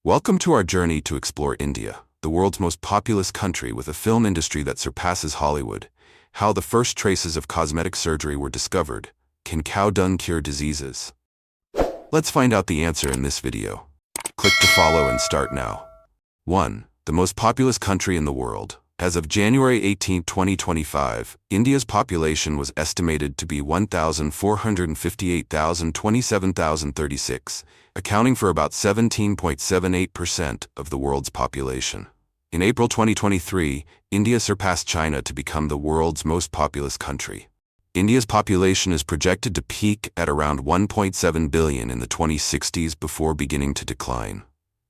Welcome to our journey to explore India, the world's most populous country with a film industry that surpasses Hollywood. How the first traces of cosmetic surgery were discovered. Can cow dung cure diseases? Let's find out the answer in this video. Click to follow and start now. 1. The most populous country in the world. As of January 18, 2025, India's population was estimated to be 1,458,027,036, accounting for about 17.78% of the world's population. In April 2023, India surpassed China to become the world's most populous country. India's population is projected to peak at around 1.7 billion in the 2060s before beginning to decline.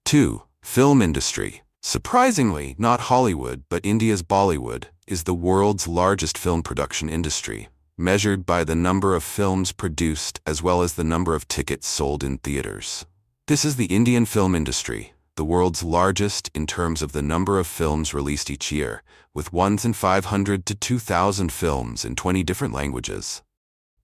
2. Film industry. Surprisingly, not Hollywood, but India's Bollywood, is the world's largest film production industry, measured by the number of films produced as well as the number of tickets sold in theaters. This is the Indian film industry, the world's largest in terms of the number of films released each year, with 1,500 to 2,000 films in 20 different languages.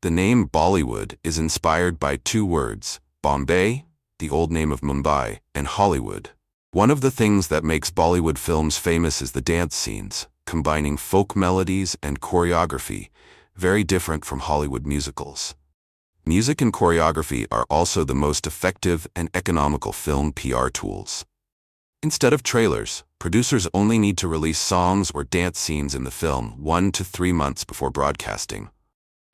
The name Bollywood is inspired by two words, Bombay, the old name of Mumbai, and Hollywood. One of the things that makes Bollywood films famous is the dance scenes, combining folk melodies and choreography, very different from Hollywood musicals. Music and choreography are also the most effective and economical film PR tools. Instead of trailers, producers only need to release songs or dance scenes in the film 1 to 3 months before broadcasting.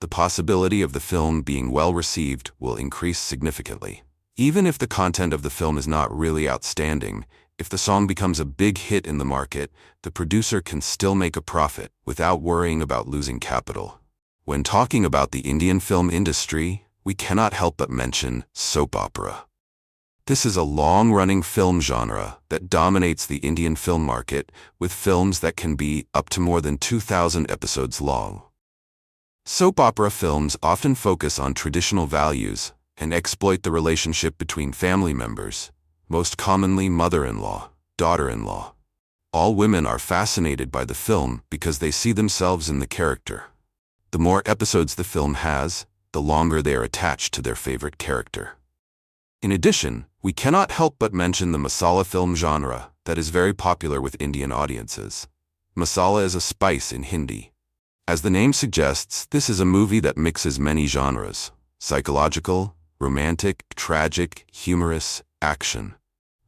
The possibility of the film being well received will increase significantly. Even if the content of the film is not really outstanding, if the song becomes a big hit in the market, the producer can still make a profit without worrying about losing capital. When talking about the Indian film industry, we cannot help but mention soap opera. This is a long-running film genre that dominates the Indian film market, with films that can be up to more than 2,000 episodes long. Soap opera films often focus on traditional values and exploit the relationship between family members, most commonly mother-in-law, daughter-in-law. All women are fascinated by the film because they see themselves in the character. The more episodes the film has, the longer they are attached to their favorite character. In addition, we cannot help but mention the masala film genre that is very popular with Indian audiences. Masala is a spice in Hindi. As the name suggests, this is a movie that mixes many genres: psychological, romantic, tragic, humorous, action.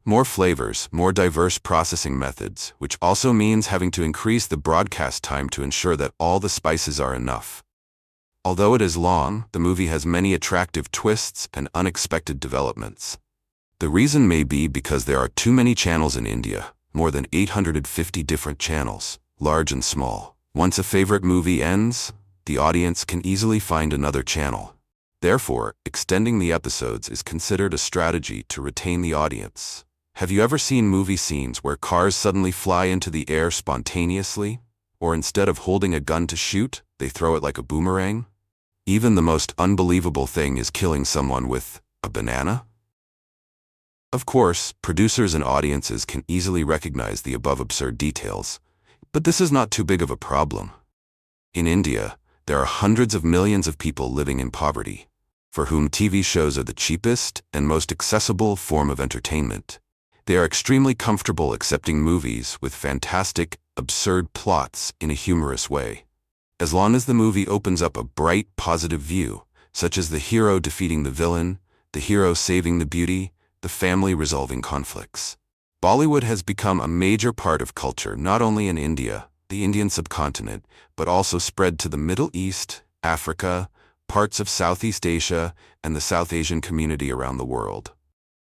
More flavors, more diverse processing methods, which also means having to increase the broadcast time to ensure that all the spices are enough. Although it is long, the movie has many attractive twists and unexpected developments. The reason may be because there are too many channels in India, more than 850 different channels, large and small. Once a favorite movie ends, the audience can easily find another channel. Therefore, extending the episodes is considered a strategy to retain the audience. Have you ever seen movie scenes where cars suddenly fly into the air spontaneously? Or instead of holding a gun to shoot, they throw it like a boomerang? Even the most unbelievable thing is killing someone with a banana? Of course, producers and audiences can easily recognize the above absurd details, but this is not too big of a problem. In India, there are hundreds of millions of people living in poverty, for whom TV shows are the cheapest and most accessible form of entertainment. They are extremely comfortable accepting movies with fantastic, absurd plots in a humorous way. As long as the movie opens up a bright, positive view, such as the hero defeating the villain, the hero saving the beauty, the family resolving conflicts. Bollywood has become a major part of culture not only in India, the Indian subcontinent, but also spread to the Middle East, Africa, parts of Southeast Asia, and the South Asian community around the world.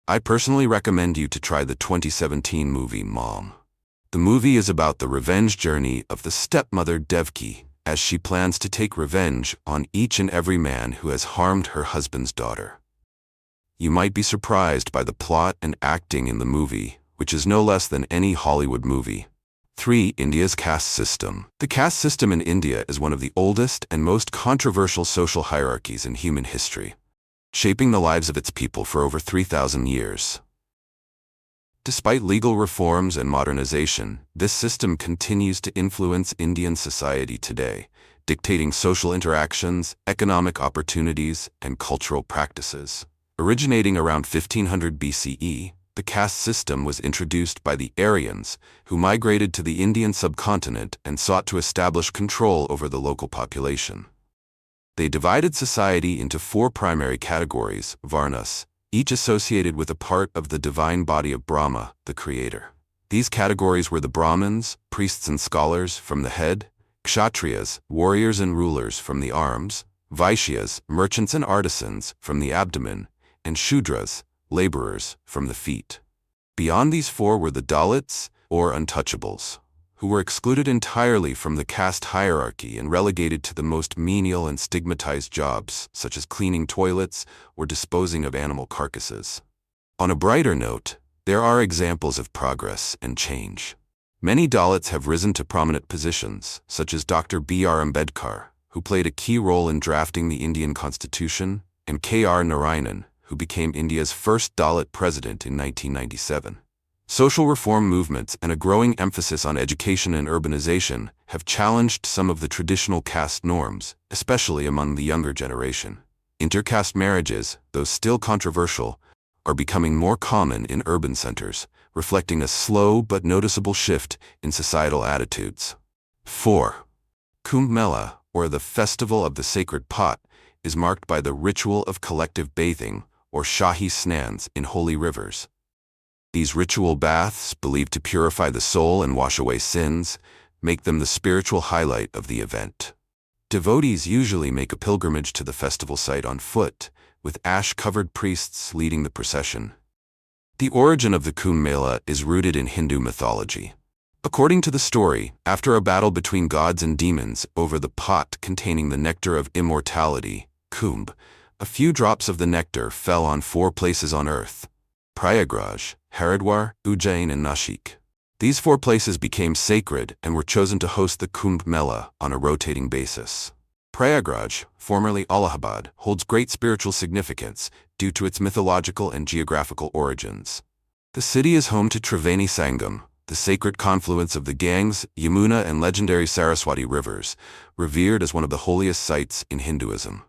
I personally recommend you to try the 2017 movie Mom. The movie is about the revenge journey of the stepmother Devki, as she plans to take revenge on each and every man who has harmed her husband's daughter. You might be surprised by the plot and acting in the movie, which is no less than any Hollywood movie. 3. India's caste system. The caste system in India is one of the oldest and most controversial social hierarchies in human history, shaping the lives of its people for over 3,000 years. Despite legal reforms and modernization, this system continues to influence Indian society today, dictating social interactions, economic opportunities, and cultural practices. Originating around 1500 BCE, The caste system was introduced by the Aryans, who migrated to the Indian subcontinent and sought to establish control over the local population. They divided society into 4 primary categories, varnas, each associated with a part of the divine body of Brahma, the creator. These categories were the Brahmins, priests and scholars, from the head; Kshatriyas, warriors and rulers, from the arms; Vaishyas, merchants and artisans, from the abdomen; and Shudras, laborers, from the feet. Beyond these 4 were the Dalits, or untouchables, who were excluded entirely from the caste hierarchy and relegated to the most menial and stigmatized jobs, such as cleaning toilets or disposing of animal carcasses. On a brighter note, there are examples of progress and change. Many Dalits have risen to prominent positions, such as Dr. B.R. Ambedkar, who played a key role in drafting the Indian Constitution, and K.R. Narayanan, who became India's first Dalit president in 1997. Social reform movements and a growing emphasis on education and urbanization have challenged some of the traditional caste norms, especially among the younger generation. Intercaste marriages, though still controversial, are becoming more common in urban centers, reflecting a slow but noticeable shift in societal attitudes. 4. Kumbh Mela, or the Festival of the Sacred Pot, is marked by the ritual of collective bathing, or Shahi snans, in holy rivers. These ritual baths, believed to purify the soul and wash away sins, make them the spiritual highlight of the event. Devotees usually make a pilgrimage to the festival site on foot, with ash-covered priests leading the procession. The origin of the Kumbh Mela is rooted in Hindu mythology. According to the story, after a battle between gods and demons over the pot containing the nectar of immortality, Kumbh, a few drops of the nectar fell on 4 places on earth: Prayagraj, Haridwar, Ujjain and Nashik. These 4 places became sacred and were chosen to host the Kumbh Mela on a rotating basis. Prayagraj, formerly Allahabad, holds great spiritual significance due to its mythological and geographical origins. The city is home to Triveni Sangam, the sacred confluence of the Ganges, Yamuna and legendary Saraswati rivers, revered as one of the holiest sites in Hinduism.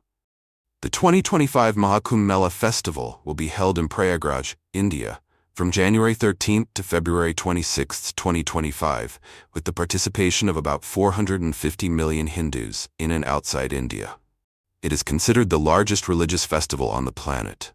The 2025 Mahakumbh Mela Festival will be held in Prayagraj, India, from January 13 to February 26, 2025, with the participation of about 450 million Hindus in and outside India. It is considered the largest religious festival on the planet.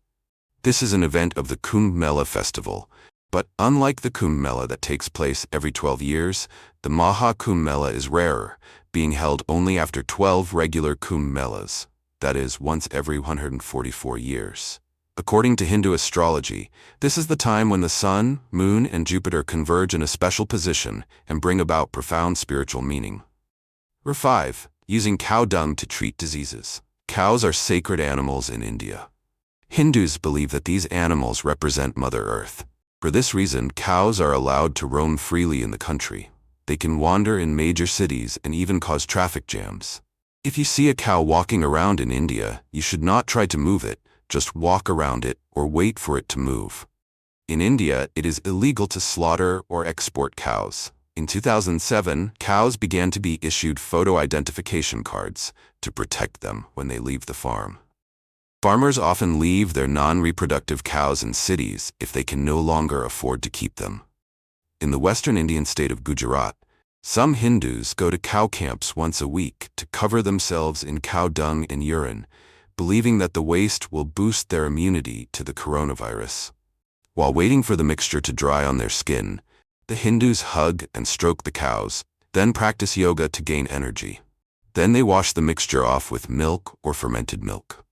This is an event of the Kumbh Mela Festival, but unlike the Kumbh Mela that takes place every 12 years, the Mahakumbh Mela is rarer, being held only after 12 regular Kumbh Melas, that is, once every 144 years. According to Hindu astrology, this is the time when the Sun, Moon, and Jupiter converge in a special position and bring about profound spiritual meaning. 5. Using cow dung to treat diseases. Cows are sacred animals in India. Hindus believe that these animals represent Mother Earth. For this reason, cows are allowed to roam freely in the country. They can wander in major cities and even cause traffic jams. If you see a cow walking around in India, you should not try to move it. Just walk around it or wait for it to move. In India, it is illegal to slaughter or export cows. In 2007, cows began to be issued photo identification cards to protect them when they leave the farm. Farmers often leave their non-reproductive cows in cities if they can no longer afford to keep them. In the western Indian state of Gujarat, some Hindus go to cow camps once a week to cover themselves in cow dung and urine, believing that the waste will boost their immunity to the coronavirus. While waiting for the mixture to dry on their skin, the Hindus hug and stroke the cows, then practice yoga to gain energy. Then they wash the mixture off with milk or fermented milk.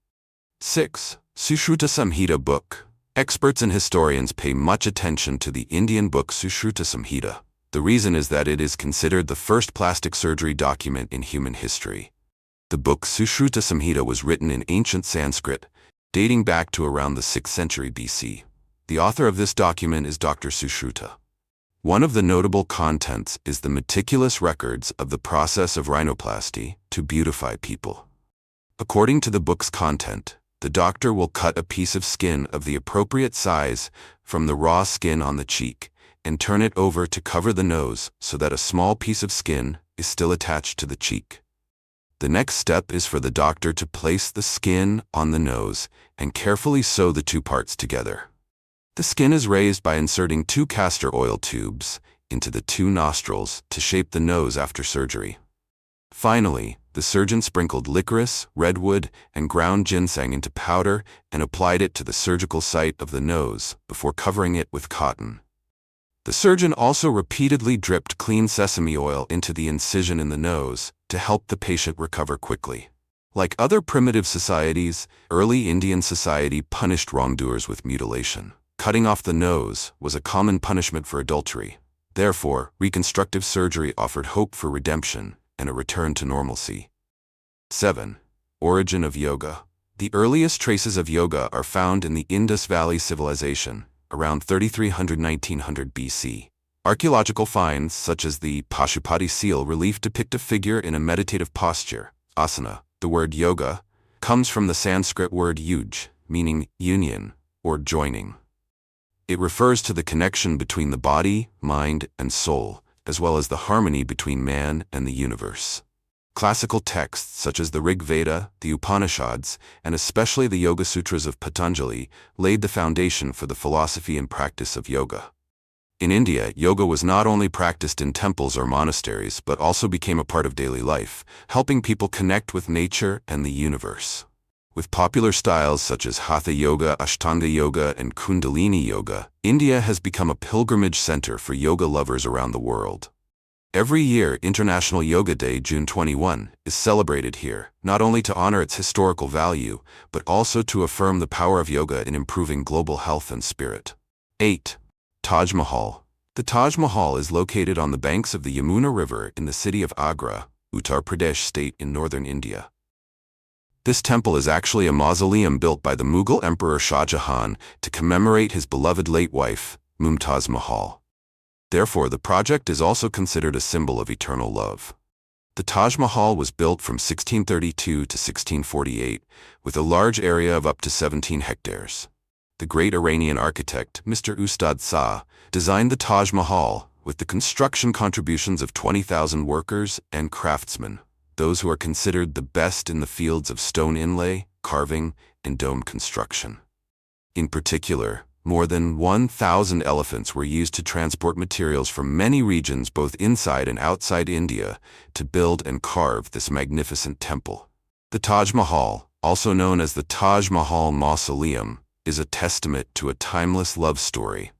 6. Sushruta Samhita book. Experts and historians pay much attention to the Indian book Sushruta Samhita. The reason is that it is considered the first plastic surgery document in human history. The book Sushruta Samhita was written in ancient Sanskrit, dating back to around the 6th century BC. The author of this document is Dr. Sushruta. One of the notable contents is the meticulous records of the process of rhinoplasty to beautify people. According to the book's content, the doctor will cut a piece of skin of the appropriate size from the raw skin on the cheek and turn it over to cover the nose so that a small piece of skin is still attached to the cheek. The next step is for the doctor to place the skin on the nose and carefully sew the 2 parts together. The skin is raised by inserting 2 castor oil tubes into the 2 nostrils to shape the nose after surgery. Finally, the surgeon sprinkled licorice, redwood, and ground ginseng into powder and applied it to the surgical site of the nose before covering it with cotton. The surgeon also repeatedly dripped clean sesame oil into the incision in the nose to help the patient recover quickly. Like other primitive societies, early Indian society punished wrongdoers with mutilation. Cutting off the nose was a common punishment for adultery. Therefore, reconstructive surgery offered hope for redemption and a return to normalcy. 7. Origin of yoga. The earliest traces of yoga are found in the Indus Valley Civilization, around 3300–1900 BC. Archaeological finds, such as the Pashupati seal relief, depict a figure in a meditative posture, asana. The word yoga comes from the Sanskrit word yuj, meaning union or joining. It refers to the connection between the body, mind, and soul, as well as the harmony between man and the universe. Classical texts such as the Rig Veda, the Upanishads, and especially the Yoga Sutras of Patanjali laid the foundation for the philosophy and practice of yoga. In India, yoga was not only practiced in temples or monasteries but also became a part of daily life, helping people connect with nature and the universe. With popular styles such as Hatha Yoga, Ashtanga Yoga, and Kundalini Yoga, India has become a pilgrimage center for yoga lovers around the world. Every year, International Yoga Day, June 21, is celebrated here, not only to honor its historical value, but also to affirm the power of yoga in improving global health and spirit. 8. Taj Mahal. The Taj Mahal is located on the banks of the Yamuna River in the city of Agra, Uttar Pradesh state in northern India. This temple is actually a mausoleum built by the Mughal Emperor Shah Jahan to commemorate his beloved late wife, Mumtaz Mahal. Therefore, the project is also considered a symbol of eternal love. The Taj Mahal was built from 1632 to 1648, with a large area of up to 17 hectares. The great Iranian architect, Mr. Ustad Shah, designed the Taj Mahal with the construction contributions of 20,000 workers and craftsmen, those who are considered the best in the fields of stone inlay, carving, and dome construction. In particular, more than 1,000 elephants were used to transport materials from many regions both inside and outside India to build and carve this magnificent temple. The Taj Mahal, also known as the Taj Mahal Mausoleum, is a testament to a timeless love story.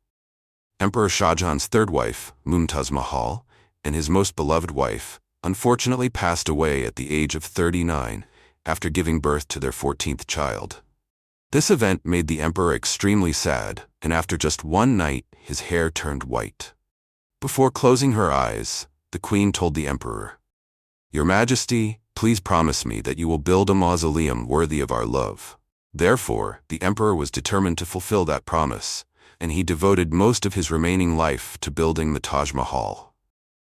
Emperor Shah Jahan's third wife, Mumtaz Mahal, and his most beloved wife, unfortunately passed away at the age of 39 after giving birth to their 14th child. This event made the emperor extremely sad, and after just one night, his hair turned white. Before closing her eyes, the queen told the emperor, "Your Majesty, please promise me that you will build a mausoleum worthy of our love." Therefore, the emperor was determined to fulfill that promise, and he devoted most of his remaining life to building the Taj Mahal.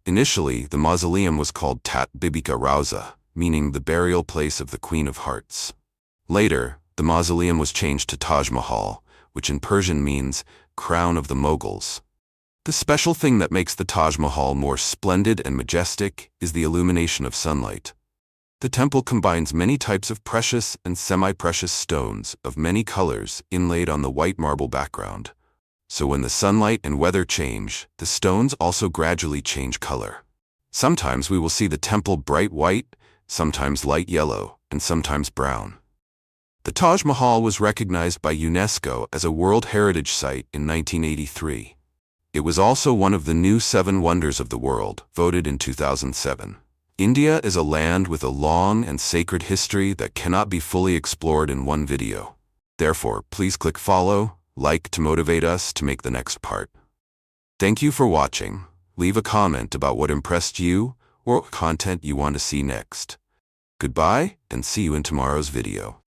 Initially, the mausoleum was called Tat Bibika Rauza, meaning the burial place of the Queen of Hearts. Later, the mausoleum was changed to Taj Mahal, which in Persian means crown of the Mughals. The special thing that makes the Taj Mahal more splendid and majestic is the illumination of sunlight. The temple combines many types of precious and semi-precious stones of many colors inlaid on the white marble background. So when the sunlight and weather change, the stones also gradually change color. Sometimes we will see the temple bright white, sometimes light yellow, and sometimes brown. The Taj Mahal was recognized by UNESCO as a World Heritage Site in 1983. It was also one of the new 7 Wonders of the World, voted in 2007. India is a land with a long and sacred history that cannot be fully explored in one video. Therefore, please click follow, like to motivate us to make the next part. Thank you for watching. Leave a comment about what impressed you or what content you want to see next. Goodbye, and see you in tomorrow's video.